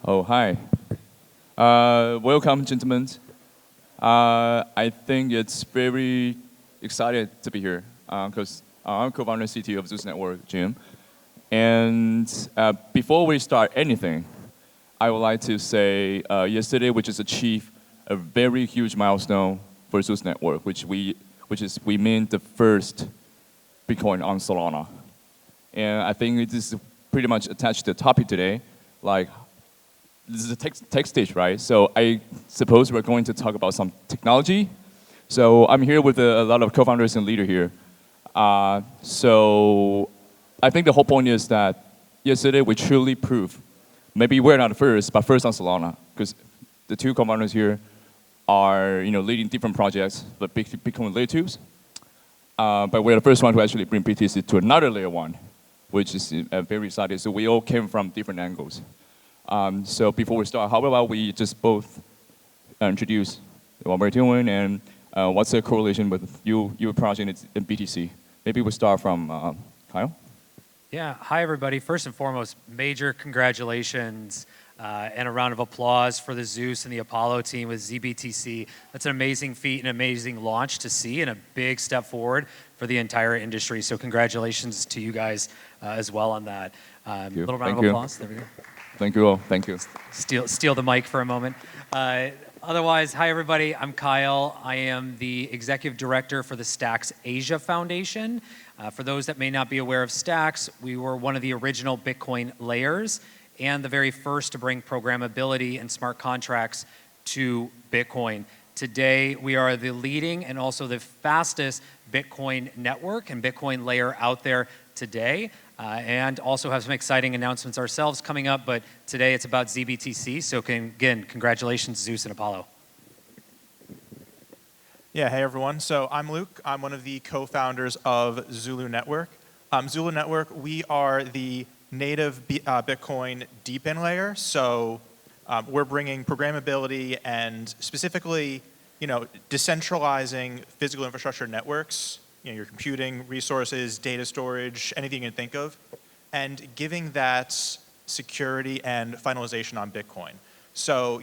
Oh, hi. Welcome, gentlemen. I think it's very excited to be here because I'm co-founder and CTO of Zeus Network, Jim. And before we start anything, I would like to say yesterday we just achieved a very huge milestone for Zeus Network, which is we made the first Bitcoin on Solana. And I think this is pretty much attached to the topic today, like this is a tech stage, right? So I suppose we're going to talk about some technology. So I'm here with a lot of co-founders and leaders here. So I think the whole point is that yesterday we truly proved, maybe we're not first, but first on Solana, because the two co-founders here are leading different projects, but Bitcoin layer twos. But we're the first one to actually bring BTC to another layer one, which is very exciting. So we all came from different angles. So before we start, how about we just both introduce what we're doing and what's the correlation with your project and BTC? Maybe we'll start from Kyle. Yeah, hi everybody. First and foremost, major congratulations and a round of applause for the Zeus and the Apollo team with ZBTC. That's an amazing feat, an amazing launch to see, and a big step forward for the entire industry. So congratulations to you guys as well on that. Little round of applause. There we go. Thank you all. Thank you. Steal the mic for a moment. Otherwise, hi everybody. I'm Kyle. I am the executive director for the Stacks Asia Foundation. For those that may not be aware of Stacks, we were one of the original Bitcoin layers and the very first to bring programmability and smart contracts to Bitcoin. Today, we are the leading and also the fastest Bitcoin network and Bitcoin layer out there today. And also have some exciting announcements ourselves coming up, but today it's about ZBTC, so again, congratulations Zeus and Apollo. Yeah, hey everyone. So I'm Luke. I'm one of the co-founders of Zulu Network. Zulu Network, we are the native Bitcoin deep-in layer. So we're bringing programmability and specifically, decentralizing physical infrastructure networks, your computing resources, data storage, anything you can think of, and giving that security and finalization on Bitcoin. So,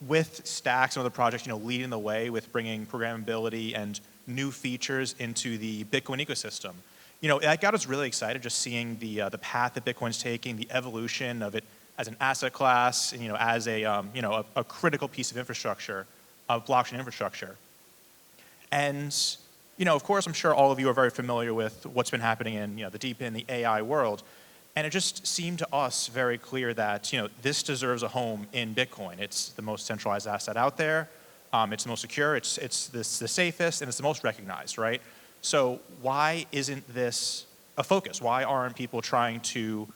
with Stacks and other projects, leading the way with bringing programmability and new features into the Bitcoin ecosystem, that got us really excited just seeing the path that Bitcoin's taking, the evolution of it as an asset class, and, as a critical piece of infrastructure, of blockchain infrastructure. And of course, I'm sure all of you are very familiar with what's been happening in the deep in the AI world. And it just seemed to us very clear that this deserves a home in Bitcoin. It's the most centralized asset out there. It's the most secure. It's the safest, and it's the most recognized, right? So why isn't this a focus? Why aren't people trying to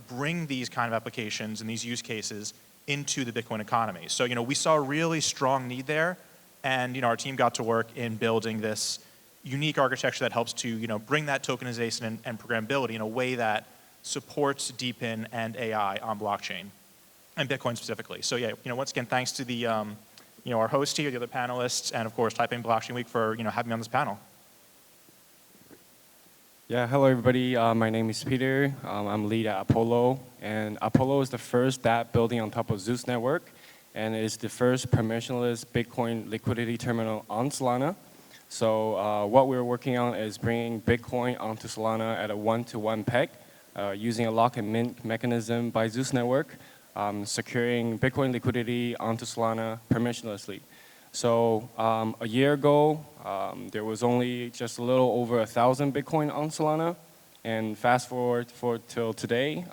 bring these kind of applications and these use cases into the Bitcoin economy? So we saw a really strong need there, and our team got to work in building this unique architecture that helps to bring that tokenization and programmability in a way that supports deepin and AI on blockchain and Bitcoin specifically. So yeah, once again, thanks to the our host here, the other panelists, and of course Taipei Blockchain Week for having me on this panel. Yeah, hello everybody. My name is Peter. I'm lead at Apollo, and Apollo is the first dApp building on top of Zeus Network, and it is the first permissionless Bitcoin liquidity terminal on Solana. So what we're working on is bringing Bitcoin onto Solana at a one-to-one peg using a lock and mint mechanism by Zeus Network, securing Bitcoin liquidity onto Solana permissionlessly. So a year ago, there was only just a little over 1,000 Bitcoin on Solana. And fast forward till today,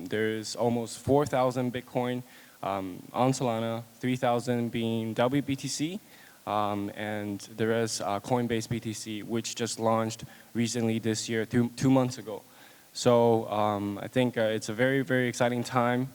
there's almost 4,000 Bitcoin on Solana, 3,000 being WBTC. And there is Coinbase BTC, which just launched recently this year, 2 months ago. So I think it's a very, very exciting time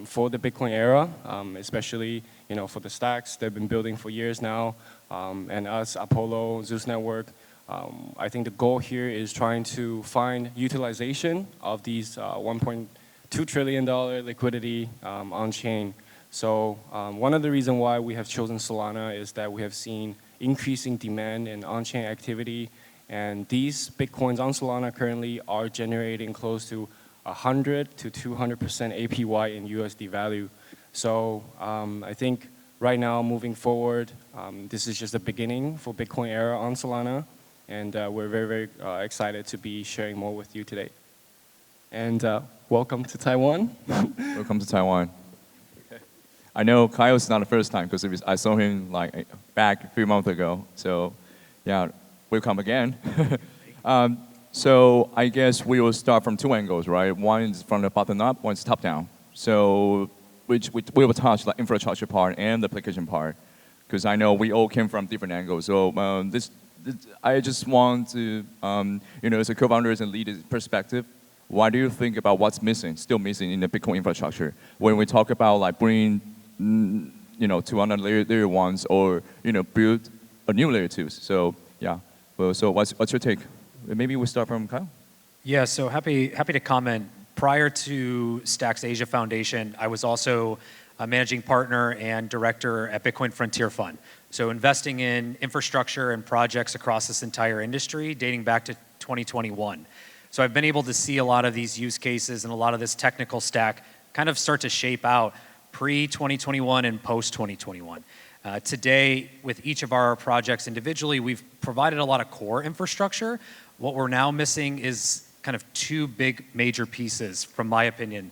for the Bitcoin era, especially for the stacks they've been building for years now, and us, Apollo, Zeus Network. I think the goal here is trying to find utilization of these $1.2 trillion liquidity on-chain. So one of the reasons why we have chosen Solana is that we have seen increasing demand and on-chain activity, and these Bitcoins on Solana currently are generating close to 100 to 200% APY in USD value. So I think right now, moving forward, this is just the beginning for Bitcoin era on Solana. And we're very, very excited to be sharing more with you today. And welcome to Taiwan. Welcome to Taiwan. I know Kyle's not the first time because I saw him like back a few months ago. So, yeah, welcome again. So I guess we will start from two angles, right? One is from the bottom up, one is top down. So we will touch the infrastructure part and the application part, because I know we all came from different angles. So I just want to, as a co-founders and leaders perspective, why do you think about what's missing, still missing in the Bitcoin infrastructure? When we talk about like bringing, to another layer ones or, build a new layer twos. So yeah, well, so what's your take? Maybe we start from Kyle. Yeah, so happy to comment. Prior to Stacks Asia Foundation, I was also a managing partner and director at Bitcoin Frontier Fund. So investing in infrastructure and projects across this entire industry dating back to 2021. So I've been able to see a lot of these use cases and a lot of this technical stack kind of start to shape out pre-2021 and post-2021. Today, with each of our projects individually, we've provided a lot of core infrastructure. What we're now missing is kind of two big major pieces, from my opinion.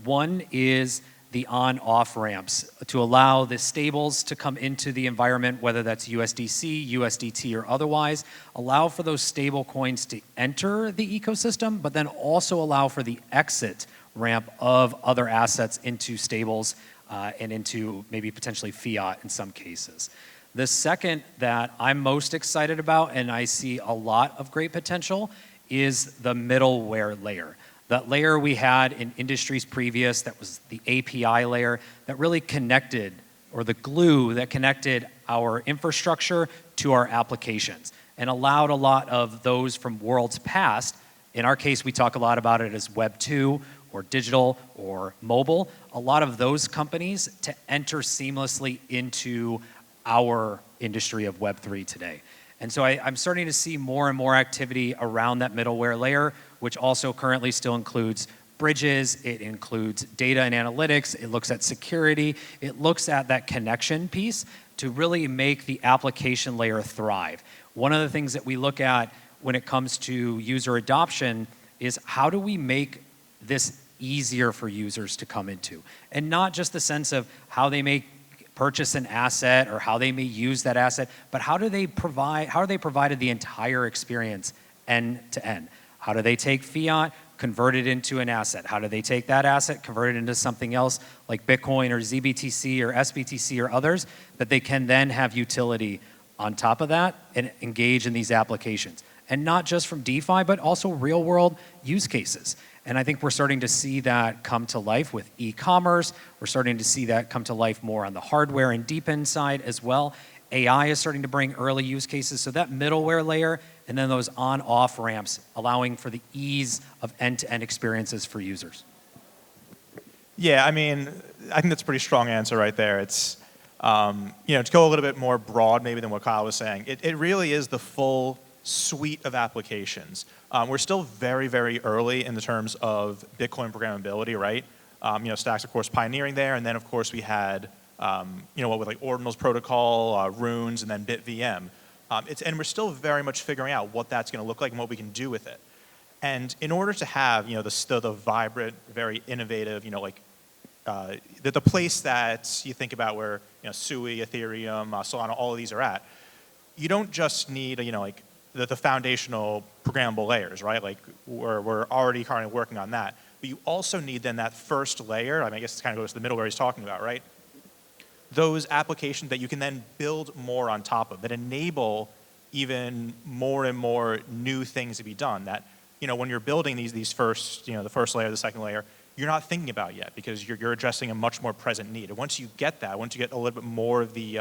One is the on-off ramps to allow the stables to come into the environment, whether that's USDC, USDT, or otherwise, allow for those stable coins to enter the ecosystem, but then also allow for the exit ramp of other assets into stables and into maybe potentially fiat in some cases. The second that I'm most excited about, and I see a lot of great potential, is the middleware layer. That layer we had in industries previous, that was the API layer, that really connected, or the glue that connected our infrastructure to our applications, and allowed a lot of those from worlds past. In our case, we talk a lot about it as Web 2, or digital, or mobile. A lot of those companies to enter seamlessly into our industry of Web 3 today. And so I'm starting to see more and more activity around that middleware layer, which also currently still includes bridges, it includes data and analytics, it looks at security, it looks at that connection piece to really make the application layer thrive. One of the things that we look at when it comes to user adoption is how do we make this easier for users to come into? And not just the sense of how they may purchase an asset or how they may use that asset, but how are they provided the entire experience end to end? How do they take fiat, convert it into an asset? How do they take that asset, convert it into something else like Bitcoin or ZBTC or SBTC or others that they can then have utility on top of that and engage in these applications? And not just from DeFi, but also real world use cases. And I think we're starting to see that come to life with e-commerce. We're starting to see that come to life more on the hardware and deep end side as well. AI is starting to bring early use cases. So that middleware layer and then those on-off ramps allowing for the ease of end-to-end experiences for users. Yeah, I mean, I think that's a pretty strong answer right there. It's, to go a little bit more broad maybe than what Kyle was saying, it really is the full suite of applications. We're still very, very early in the terms of Bitcoin programmability, right? Stacks, of course, pioneering there, and then, of course, we had, with like Ordinal's protocol, Runes, and then BitVM. And we're still very much figuring out what that's going to look like and what we can do with it. And in order to have, the vibrant, very innovative, the place that you think about where, Sui, Ethereum, Solana, all of these are at, you don't just need, the foundational programmable layers, right? Like we're already kind of working on that. But you also need then that first layer, I guess it kind of goes to the middleware he's talking about, right? Those applications that you can then build more on top of that enable even more and more new things to be done that, when you're building these first, the first layer, the second layer, you're not thinking about yet because you're addressing a much more present need. And once you get that, once you get a little bit more of the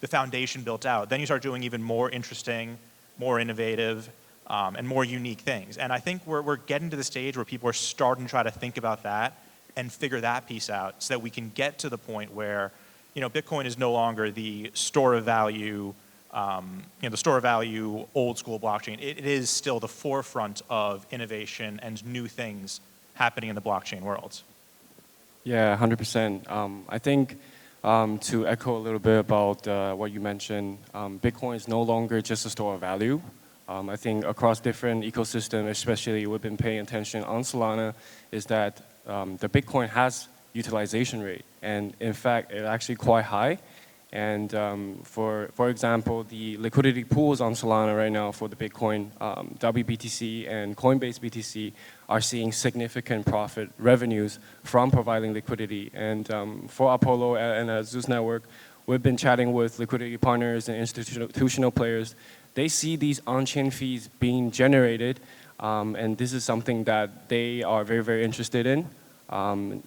foundation built out, then you start doing even more interesting, more innovative, and more unique things. And I think we're getting to the stage where people are starting to try to think about that and figure that piece out so that we can get to the point where, Bitcoin is no longer the store of value, the store of value old school blockchain. It is still the forefront of innovation and new things happening in the blockchain world. Yeah, 100%. I think to echo a little bit about what you mentioned, Bitcoin is no longer just a store of value. I think across different ecosystems, especially we've been paying attention on Solana, is that the Bitcoin has utilization rate, and in fact, it's actually quite high. And for example, the liquidity pools on Solana right now for the Bitcoin, WBTC and Coinbase BTC are seeing significant profit revenues from providing liquidity. And for Apollo and Zeus Network, we've been chatting with liquidity partners and institutional players. They see these on-chain fees being generated, and this is something that they are very, very interested in.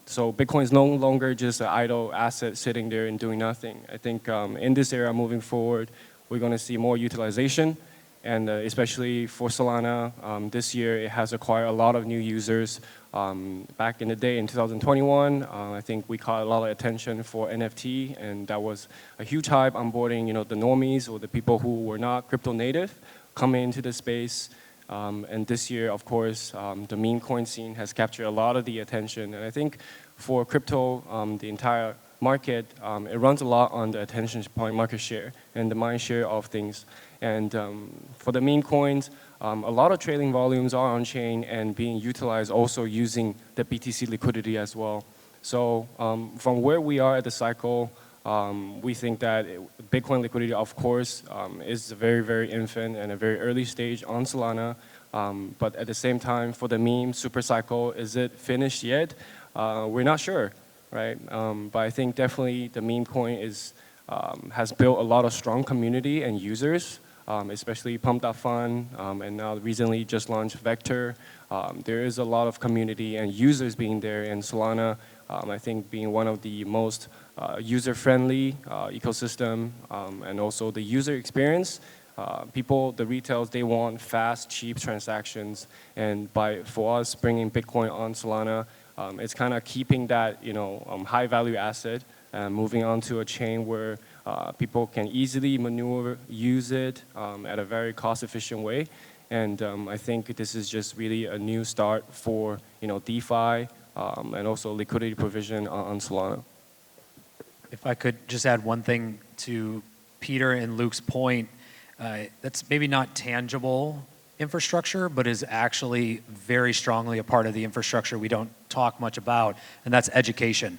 So Bitcoin is no longer just an idle asset sitting there and doing nothing. I think in this era moving forward, we're going to see more utilization, and especially for Solana, this year it has acquired a lot of new users. Back in the day in 2021, I think we caught a lot of attention for NFT, and that was a huge hype onboarding, the normies or the people who were not crypto native coming into the space. And this year, of course, the meme coin scene has captured a lot of the attention. And I think for crypto, the entire market, it runs a lot on the attention point market share and the mind share of things. And for the meme coins, a lot of trading volumes are on chain and being utilized also using the BTC liquidity as well. So from where we are at the cycle, we think that Bitcoin liquidity, of course, is a very, very infant and a very early stage on Solana. But at the same time, for the meme super cycle, is it finished yet? We're not sure, right? But I think definitely the meme coin has built a lot of strong community and users, especially Pump.Fun, and now recently just launched Vector. There is a lot of community and users being there, and Solana, I think, being one of the most user-friendly ecosystem, and also the user experience. People, the retails, they want fast, cheap transactions, and for us bringing Bitcoin on Solana, it's kind of keeping that high-value asset and moving on to a chain where people can easily maneuver, use it at a very cost-efficient way. And I think this is just really a new start for DeFi and also liquidity provision on Solana. If I could just add one thing to Peter and Luke's point, that's maybe not tangible infrastructure, but is actually very strongly a part of the infrastructure we don't talk much about, and that's education.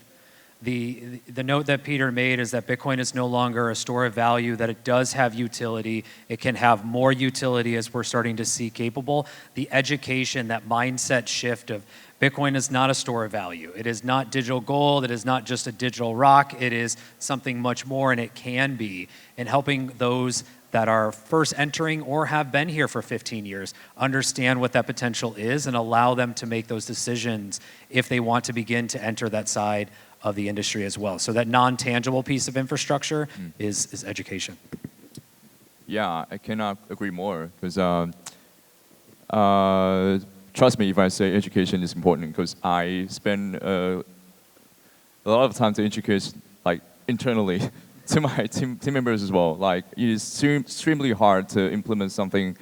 The note that Peter made is that Bitcoin is no longer a store of value, that it does have utility. It can have more utility as we're starting to see capable. The education, that mindset shift of Bitcoin is not a store of value. It is not digital gold. It is not just a digital rock. It is something much more, and it can be. And helping those that are first entering or have been here for 15 years understand what that potential is and allow them to make those decisions if they want to begin to enter that side of the industry as well. So that non-tangible piece of infrastructure is education. Yeah, I cannot agree more, because trust me if I say education is important, because I spend a lot of time to educate internally to my team members as well. Like, it is extremely hard to implement something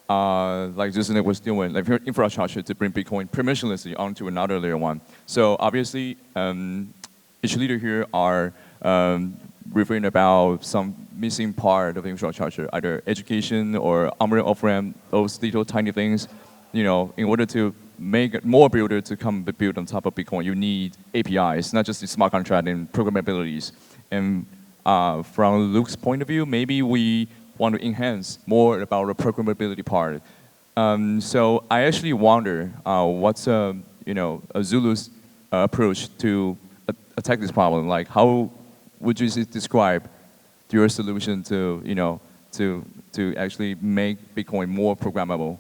like Zeus Network was doing, like infrastructure to bring Bitcoin permissionlessly onto another layer one. So obviously, each leader here are referring about some missing part of the infrastructure, either education or on-ramp, off-ramp, those little tiny things. In order to make more builder to come build on top of Bitcoin, you need APIs, not just the smart contract and programmabilities. And from Luke's point of view, maybe we want to enhance more about the programmability part. So I actually wonder what's a Zulu's approach to attack this problem. Like, how would you describe your solution to to actually make Bitcoin more programmable?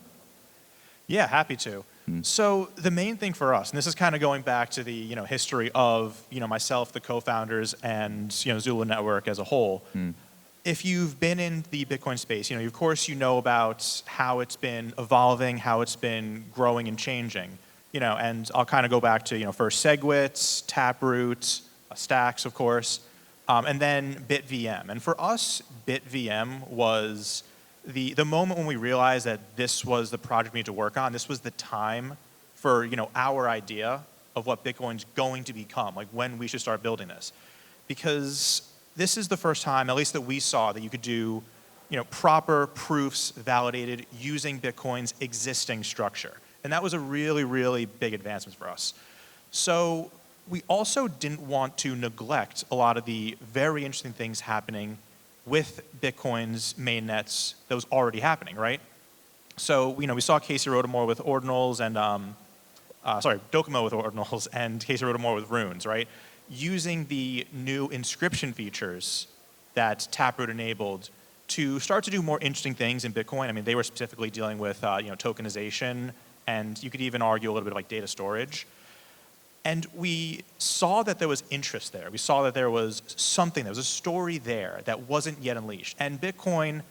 Yeah, happy to. So the main thing for us, and this is kind of going back to the history of myself, the co-founders, and Zulu Network as a whole. If you've been in the Bitcoin space, of course you know about how it's been evolving, how it's been growing and changing. And I'll kind of go back to first SegWit, Taproot, Stacks, of course, and then BitVM. And for us, BitVM was the moment when we realized that this was the project we need to work on. This was the time for our idea of what Bitcoin's going to become, like when we should start building this. Because this is the first time, at least that we saw, that you could do proper proofs validated using Bitcoin's existing structure. And that was a really, really big advancement for us. So we also didn't want to neglect a lot of the very interesting things happening with Bitcoin's mainnets that was already happening, right? So we saw Casey Rodomore with ordinals and Docomo with ordinals and Casey Rodomore with runes, right? Using the new inscription features that Taproot enabled to start to do more interesting things in Bitcoin. I mean, they were specifically dealing with tokenization, and you could even argue a little bit of like data storage. And we saw that there was interest there. We saw that there was something, there was a story there that wasn't yet unleashed. And Bitcoin,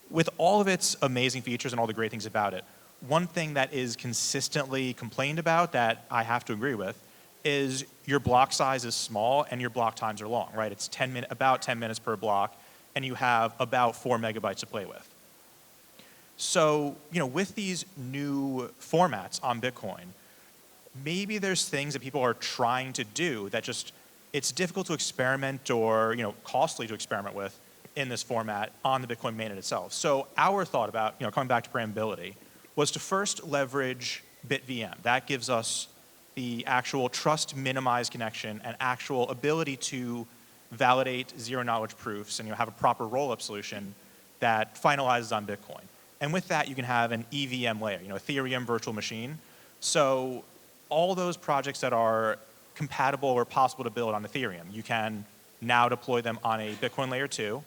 with all of its amazing features and all the great things about it, one thing that is consistently complained about that I have to agree with is your block size is small and your block times are long, right? It's about 10 minutes per block, and you have about 4 megabytes to play with. So, with these new formats on Bitcoin, maybe there's things that people are trying to do that just, it's difficult to experiment or, costly to experiment with in this format on the Bitcoin mainnet itself. So our thought about, coming back to programmability was to first leverage BitVM. That gives us the actual trust minimized connection and actual ability to validate zero knowledge proofs and have a proper roll-up solution that finalizes on Bitcoin. And with that, you can have an EVM layer, Ethereum virtual machine. So all those projects that are compatible or possible to build on Ethereum, you can now deploy them on a Bitcoin layer 2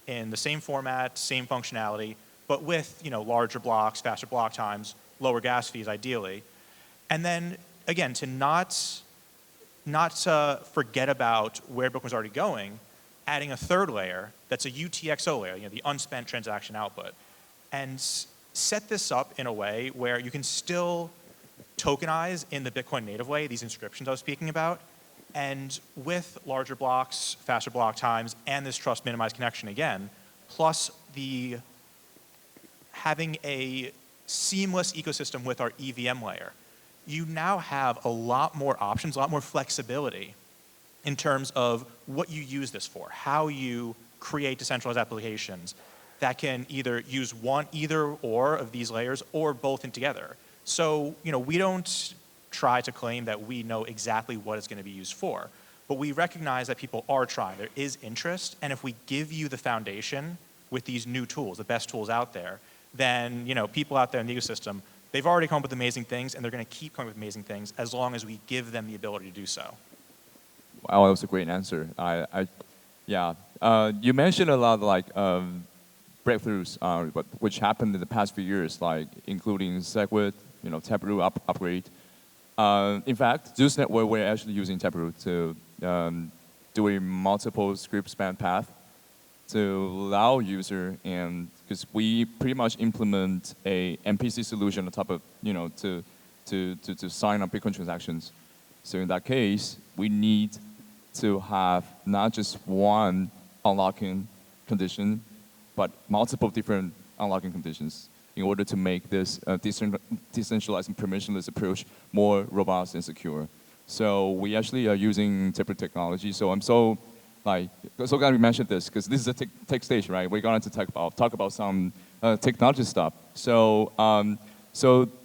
in the same format, same functionality, but with larger blocks, faster block times, lower gas fees ideally. And then again, to not forget about where Bitcoin's already going, adding a third layer that's a UTXO layer, the unspent transaction output, and set this up in a way where you can still tokenize in the Bitcoin native way, these inscriptions I was speaking about, and with larger blocks, faster block times, and this trust minimized connection again, plus the having a seamless ecosystem with our EVM layer, you now have a lot more options, a lot more flexibility in terms of what you use this for, how you create decentralized applications that can either use either or of these layers or both in together. So, we don't try to claim that we know exactly what it's going to be used for, but we recognize that people are trying. There is interest, and if we give you the foundation with these new tools, the best tools out there, then, people out there in the ecosystem, they've already come up with amazing things, and they're going to keep coming up with amazing things as long as we give them the ability to do so. Wow, that was a great answer. You mentioned a lot of breakthroughs, which happened in the past few years, like including SegWit, Taproot upgrade. In fact, Zeus Network, we're actually using Taproot to do a multiple script span path to allow user, and because we pretty much implement a MPC solution on top of, to sign up Bitcoin transactions. So in that case, we need to have not just one unlocking condition, but multiple different unlocking conditions in order to make this decentralized and permissionless approach more robust and secure. So we actually are using Taproot technology. So I'm so glad we mentioned this, because this is a tech stage, right? We're going to talk about some technology stuff. So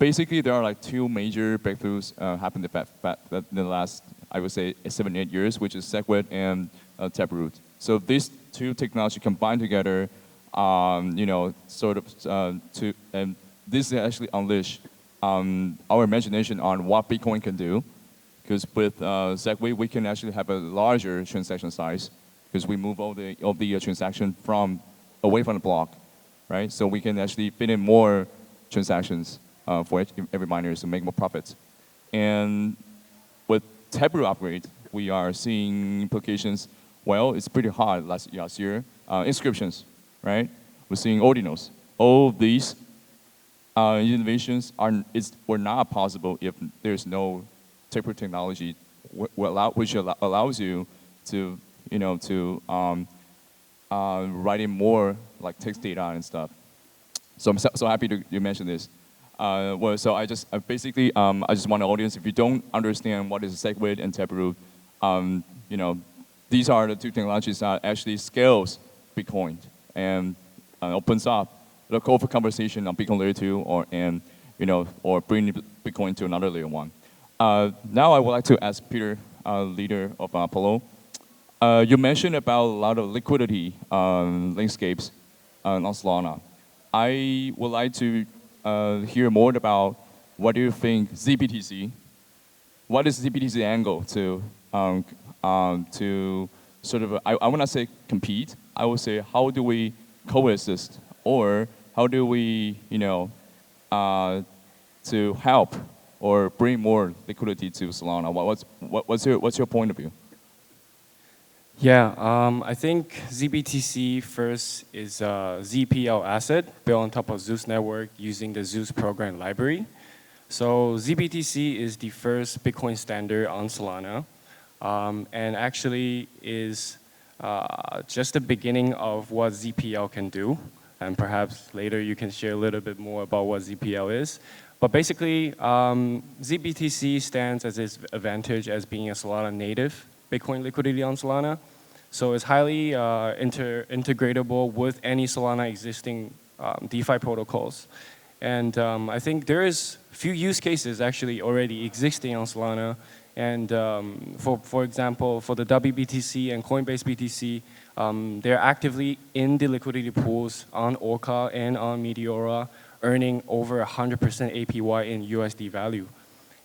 basically, there are two major breakthroughs happened in the last, I would say, 7-8 years, which is SegWit and Taproot. So these two technology combined together, this actually unleash our imagination on what Bitcoin can do. Because with SegWit, we can actually have a larger transaction size, because we move all the transaction away from the block, right? So we can actually fit in more transactions for every miner to make more profits. And with Taproot upgrade, we are seeing implications. Well, it's pretty hard last year. Inscriptions, right? We're seeing ordinals. All these innovations were not possible if there's no Taproot technology, which allows you to, write in more text data and stuff. So I'm so happy you mentioned this. Well, so basically I just want the audience, if you don't understand what is SegWit and Taproot, you know, these are the two technologies that actually scales Bitcoin and opens up the open conversation on Bitcoin layer 2 or bring Bitcoin to another layer 1. Now I would like to ask Peter, leader of Apollo. You mentioned about a lot of liquidity landscapes on Solana. I would like to hear more about what do you think ZBTC, what is ZBTC angle to sort of, I want to say compete, I would say how do we coexist, or how do we, to help or bring more liquidity to Solana? What's your point of view? Yeah, I think ZBTC first is a ZPL asset built on top of Zeus Network using the Zeus program library. So ZBTC is the first Bitcoin standard on Solana, and actually is just the beginning of what ZPL can do. And perhaps later you can share a little bit more about what ZPL is. But basically, ZBTC stands as its advantage as being a Solana native Bitcoin liquidity on Solana. So it's highly integratable with any Solana existing DeFi protocols. And I think there is few use cases actually already existing on Solana. And for example, for the WBTC and Coinbase BTC, they're actively in the liquidity pools on Orca and on Meteora, earning over 100% APY in USD value.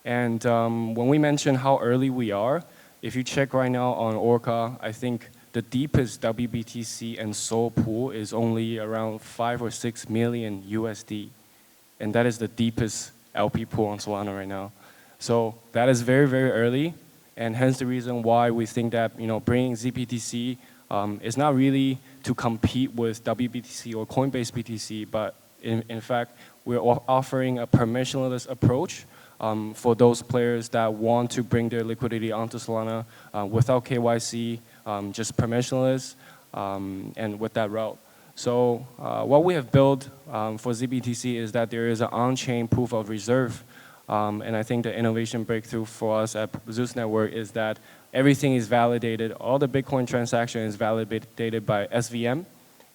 And when we mention how early we are, if you check right now on Orca, I think the deepest WBTC and Sol pool is only around 5 or 6 million USD. And that is the deepest LP pool on Solana right now. So that is very, very early. And hence the reason why we think that bringing ZBTC is not really to compete with WBTC or Coinbase BTC, but in fact, we're offering a permissionless approach for those players that want to bring their liquidity onto Solana without KYC, just permissionless, and with that route. So what we have built for ZBTC is that there is an on-chain proof of reserve. And I think the innovation breakthrough for us at Zeus Network is that everything is validated. All the Bitcoin transaction is validated by SVM,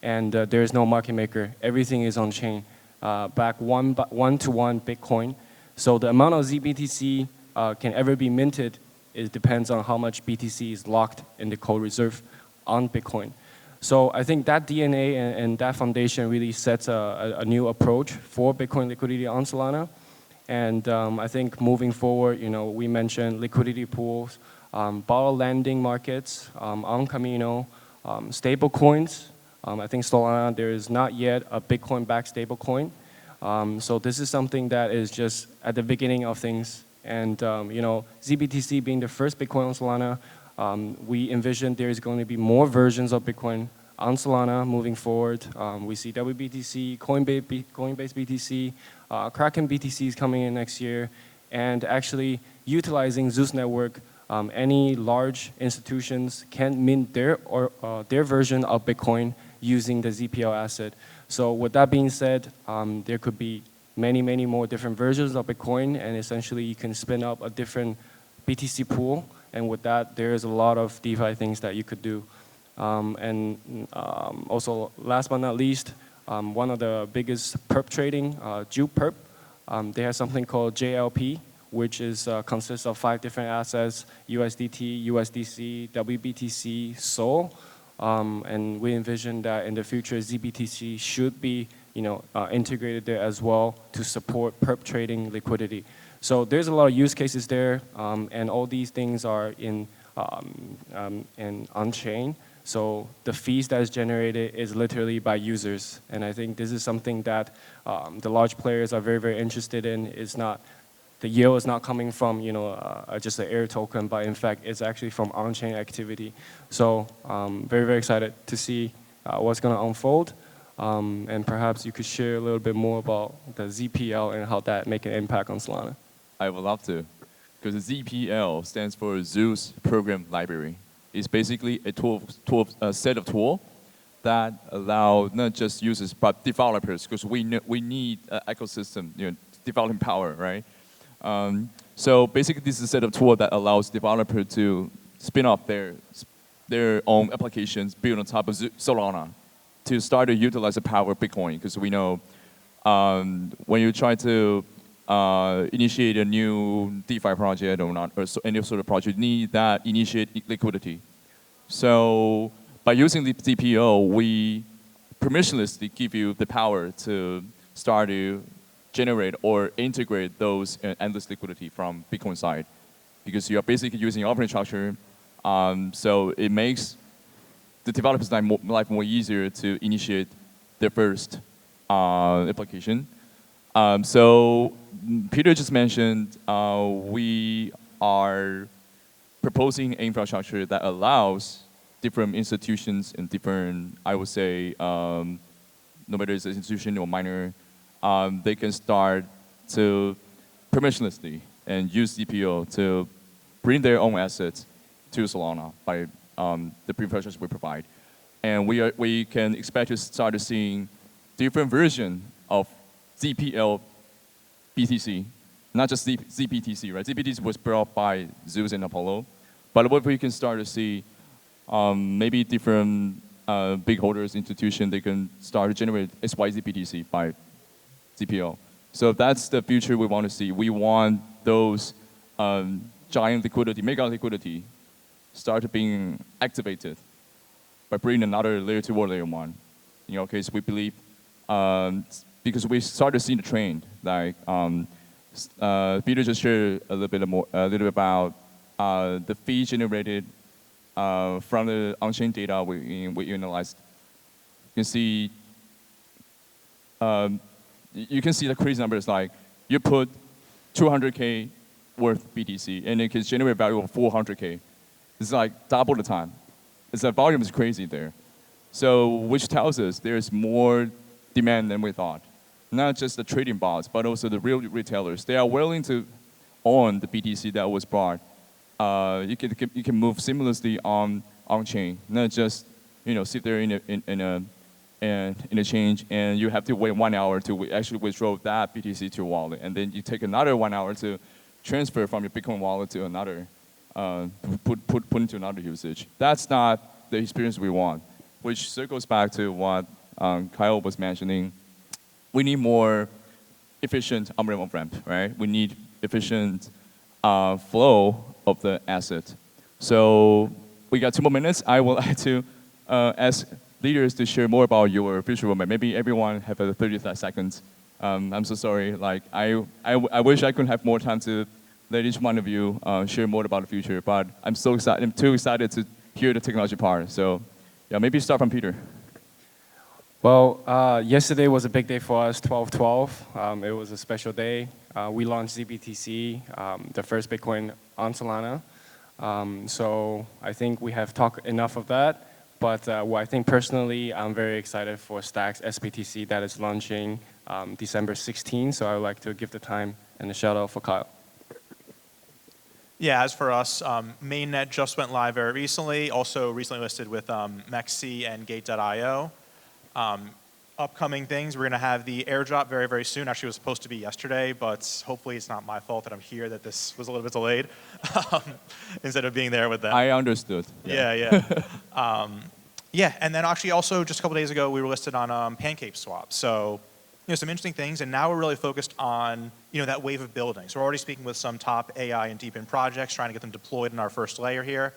and there is no market maker. Everything is on chain, back one-to-one Bitcoin. So the amount of ZBTC can ever be minted, it depends on how much BTC is locked in the cold reserve on Bitcoin. So I think that DNA and that foundation really sets a new approach for Bitcoin liquidity on Solana. And I think moving forward, we mentioned liquidity pools, bottle lending markets on Camino, stable coins. I think Solana, there is not yet a Bitcoin-backed stable coin. So this is something that is just at the beginning of things. And ZBTC being the first Bitcoin on Solana, we envision there is going to be more versions of Bitcoin on Solana moving forward. We see WBTC, Coinbase BTC, Kraken BTC is coming in next year, and actually utilizing Zeus Network, any large institutions can mint their version of Bitcoin using the ZPL asset. So with that being said, there could be many, many more different versions of Bitcoin, and essentially you can spin up a different BTC pool, and with that, there is a lot of DeFi things that you could do. Also, last but not least, one of the biggest perp trading, Juke Perp, they have something called JLP, which consists of 5 different assets: USDT, USDC, WBTC, Sol. And we envision that in the future, ZBTC should be integrated there as well to support perp trading liquidity. So there's a lot of use cases there, and all these things are in on-chain. So the fees that is generated is literally by users. And I think this is something that the large players are very, very interested in. The yield is not coming from just an air token, but in fact, it's actually from on-chain activity. So very, very excited to see what's going to unfold. And perhaps you could share a little bit more about the ZPL and how that make an impact on Solana. I would love to, because the ZPL stands for Zeus Program Library. It's basically a set of tools that allow not just users but developers, because we need an ecosystem developing power, right? So basically, this is a set of tool that allows developer to spin off their own applications built on top of Solana to start to utilize the power of Bitcoin. Because we know when you try to initiate a new DeFi project or not, or any sort of project, you need that initiate liquidity. So by using the DPO, we permissionlessly give you the power to start to generate or integrate those endless liquidity from Bitcoin side, because you are basically using operating structure. So it makes the developers' life more easier to initiate their first application. So Peter just mentioned we are proposing infrastructure that allows different institutions and different, I would say, no matter it's an institution or miner, they can start to permissionlessly and use DPO to bring their own assets to Solana by the infrastructure we provide. And we can expect to start seeing different version of ZPL BTC, not just ZBTC, right? ZBTC was brought by Zeus and Apollo, but what we can start to see, maybe different big holders, institution, they can start to generate SYZ BTC by ZPL. So that's the future we want to see. We want those giant liquidity, mega liquidity, start being activated by bringing another layer 2 or layer 1. In our case, we believe, because we started seeing the trend, like Peter just shared a little bit about the fee generated from the on-chain data we analyzed. You can see the crazy numbers, like you put 200K worth BTC and it can generate value of 400K. It's like double the time. The volume is crazy there. So which tells us there's more demand than we thought. Not just the trading bots, but also the real retailers. They are willing to own the BTC that was bought. You can move seamlessly on chain, not just sit there in a change and you have to wait 1 hour to actually withdraw that BTC to your wallet, and then you take another 1 hour to transfer from your Bitcoin wallet to another, put into another usage. That's not the experience we want, which circles back to what Kyle was mentioning. We need more efficient on-ramp, right? We need efficient flow of the asset. So we got 2 more minutes. I would like to ask leaders to share more about your future roadmap. Maybe everyone have 30 seconds. I'm so sorry. Like I wish I could have more time to let each one of you share more about the future, but I'm so excited. I'm too excited to hear the technology part. So yeah, maybe start from Peter. Well, yesterday was a big day for us, 12/12. It was a special day. We launched ZBTC, the first Bitcoin on Solana. So I think we have talked enough of that. But I think personally, I'm very excited for Stacks SBTC that is launching December 16th. So I would like to give the time and a shout out for Kyle. Yeah, as for us, mainnet just went live very recently. Also recently listed with MEXC and Gate.io. Upcoming things, we're going to have the airdrop very, very soon. Actually, it was supposed to be yesterday, but hopefully it's not my fault that I'm here, that this was a little bit delayed instead of being there with them. I understood. Yeah. Yeah, and then actually also just a couple days ago, we were listed on PancakeSwap. So, some interesting things, and now we're really focused on, that wave of building. So we're already speaking with some top AI and deep-in projects, trying to get them deployed in our first layer here.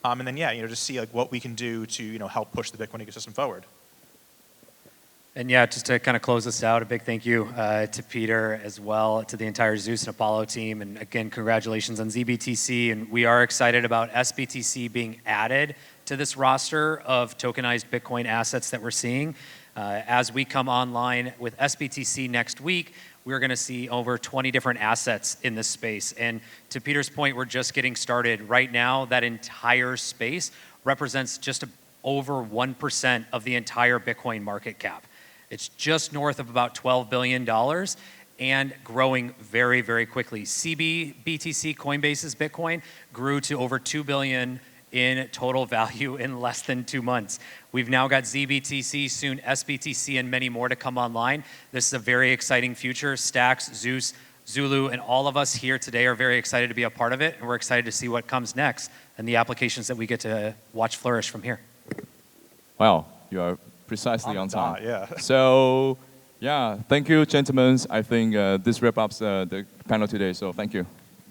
And then, just see like what we can do to, help push the Bitcoin ecosystem forward. And yeah, just to kind of close this out, a big thank you to Peter as well, to the entire Zeus and Apollo team. And again, congratulations on ZBTC. And we are excited about SBTC being added to this roster of tokenized Bitcoin assets that we're seeing. As we come online with SBTC next week, we're going to see over 20 different assets in this space. And to Peter's point, we're just getting started. Right now, that entire space represents just over 1% of the entire Bitcoin market cap. It's just north of about $12 billion and growing very, very quickly. CBBTC, Coinbase's Bitcoin, grew to over $2 billion in total value in less than 2 months. We've now got ZBTC, soon SBTC, and many more to come online. This is a very exciting future. Stacks, Zeus, Zulu, and all of us here today are very excited to be a part of it, and we're excited to see what comes next and the applications that we get to watch flourish from here. Wow, you are precisely on time. Yeah. So, yeah, thank you, gentlemen. I think this wraps up the panel today, so thank you.